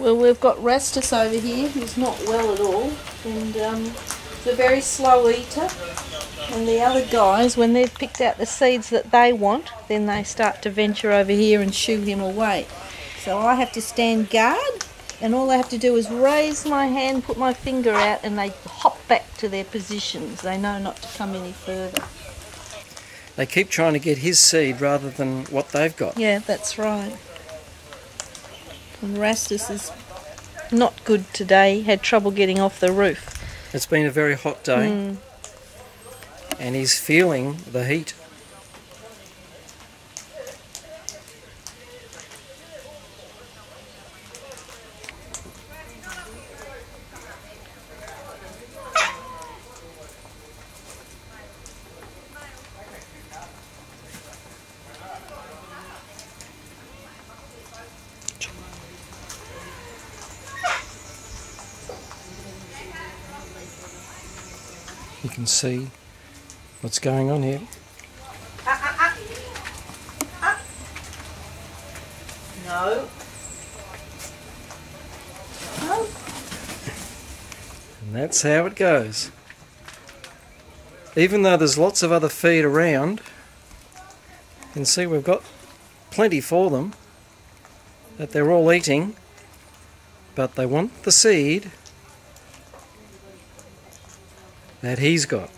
Well, we've got Rastus over here who's not well at all, and he's a very slow eater. And the other guys, when they've picked out the seeds that they want, then they start to venture over here and shoo him away. So I have to stand guard, and all I have to do is raise my hand, put my finger out, and they hop back to their positions. They know not to come any further. They keep trying to get his seed rather than what they've got. Yeah, that's right. And Rastus is not good today. He had trouble getting off the roof. It's been a very hot day, and he's feeling the heat. You can see what's going on here. No. No. And that's how it goes. Even though there's lots of other feed around, you can see we've got plenty for them that they're all eating, but they want the seed that he's got.